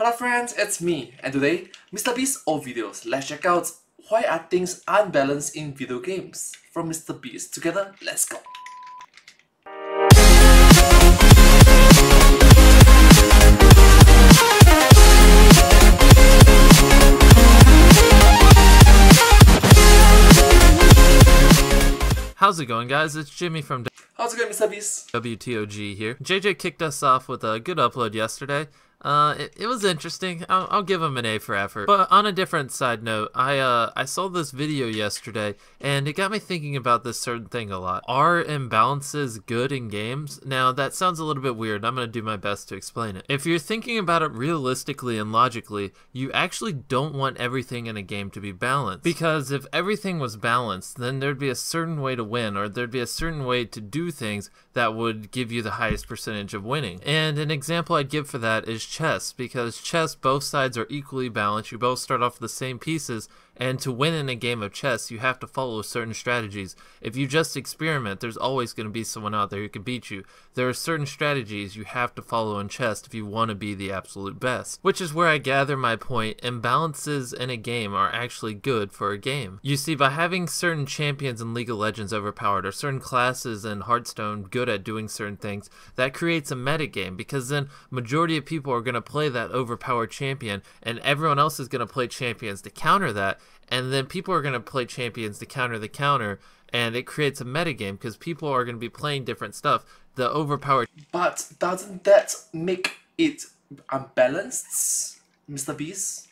Hello friends, it's me, and today, Mr. Beast's old videos. Let's check out why are things unbalanced in video games. From Mr. Beast. Together, let's go. How's it going, guys? It's Jimmy from How's it going, Mr. Beast? WTOG here. JJ kicked us off with a good upload yesterday. It was interesting. I'll give him an A for effort. But on a different side note, I saw this video yesterday, and it got me thinking about this certain thing a lot. Are imbalances good in games? Now, that sounds a little bit weird. I'm going to do my best to explain it. If you're thinking about it realistically and logically, you actually don't want everything in a game to be balanced. Because if everything was balanced, then there'd be a certain way to win, or there'd be a certain way to do things that would give you the highest percentage of winning. And an example I'd give for that is chess, because chess, both sides are equally balanced. You both start off with the same pieces, and to win in a game of chess, you have to follow certain strategies. If you just experiment, there's always going to be someone out there who can beat you. There are certain strategies you have to follow in chess if you want to be the absolute best. Which is where I gather my point. Imbalances in a game are actually good for a game. You see, by having certain champions in League of Legends overpowered, or certain classes in Hearthstone good at doing certain things, that creates a metagame, because then majority of people are going to play that overpowered champion, and everyone else is going to play champions to counter that, and then people are going to play champions to counter the counter, and it creates a metagame because people are going to be playing different stuff. The overpowered... But doesn't that make it unbalanced, Mr. Beast?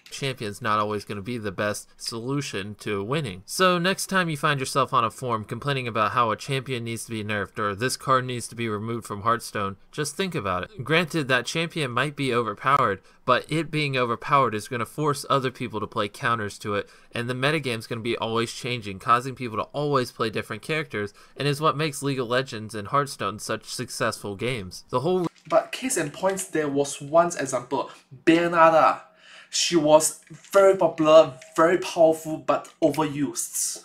Champion's not always going to be the best solution to winning. So next time you find yourself on a forum complaining about how a champion needs to be nerfed or this card needs to be removed from Hearthstone, just think about it. Granted, that champion might be overpowered, but it being overpowered is going to force other people to play counters to it, and the metagame's going to be always changing, causing people to always play different characters, and is what makes League of Legends and Hearthstone such successful games. The whole... But case in point, there was one example, Bernarda. She was very popular, very powerful, but overused.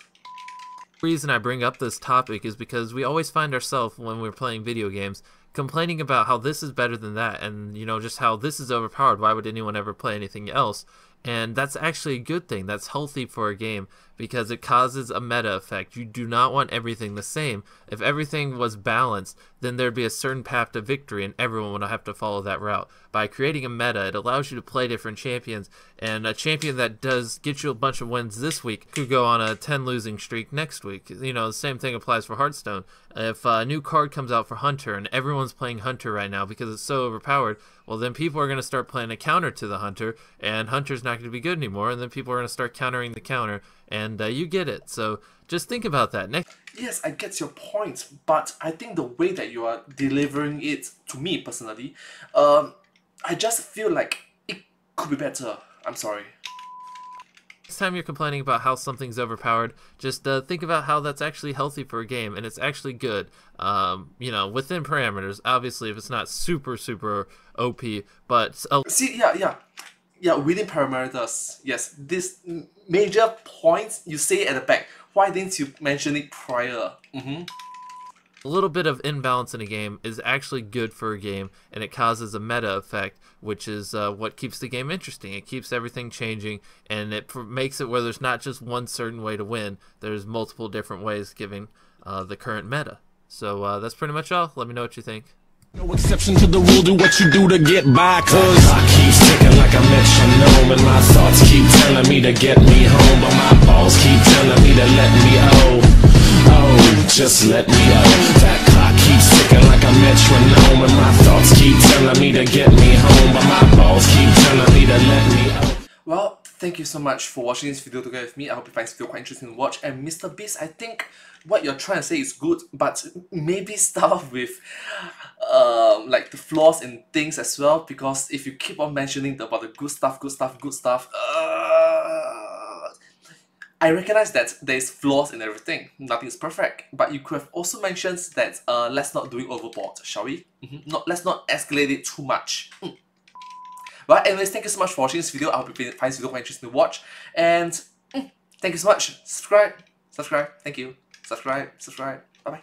The reason I bring up this topic is because we always find ourselves, when we're playing video games, complaining about how this is better than that, and you know, just how this is overpowered. Why would anyone ever play anything else? And that's actually a good thing. That's healthy for a game because it causes a meta effect. You do not want everything the same. If everything was balanced, then there'd be a certain path to victory and everyone would have to follow that route. By creating a meta, it allows you to play different champions, and a champion that does get you a bunch of wins this week could go on a 10 losing streak next week. You know, the same thing applies for Hearthstone. If a new card comes out for Hunter and everyone's playing Hunter right now because it's so overpowered, well then people are going to start playing a counter to the Hunter, and Hunter's not going to be good anymore, and then people are going to start countering the counter, and you get it. So just think about that. Yes, I get your point, but I think the way that you are delivering it, to me personally, I just feel like it could be better. I'm sorry. Next time you're complaining about how something's overpowered, just think about how that's actually healthy for a game, and it's actually good. You know, within parameters. Obviously, if it's not super OP, but see, yeah, within parameters. Yes, this major points you say at the back. Why didn't you mention it prior? A little bit of imbalance in a game is actually good for a game, and it causes a meta effect, which is what keeps the game interesting. It keeps everything changing, and it makes it where there's not just one certain way to win. There's multiple different ways given the current meta. So that's pretty much all. Let me know what you think. No exception to the rule, do what you do to get by, cause I keep ticking like a metronome, and my thoughts keep telling me to get me home, but my balls keep telling me to let me just let me That clock keeps ticking like a metronome, and my thoughts keep telling me to get me home, but my balls keep telling me to let me Well, thank you so much for watching this video together with me. I hope you find this video quite interesting to watch. And Mr. Beast, I think what you're trying to say is good, but maybe start with like the flaws in things as well, because if you keep on mentioning about the good stuff, I recognize that there's flaws in everything. Nothing is perfect, but you could have also mentioned that let's not do it overboard, shall we? Let's not escalate it too much. But anyways, thank you so much for watching this video. I hope you find this video quite interesting to watch, and thank you so much. Subscribe. Thank you. Subscribe. Bye bye.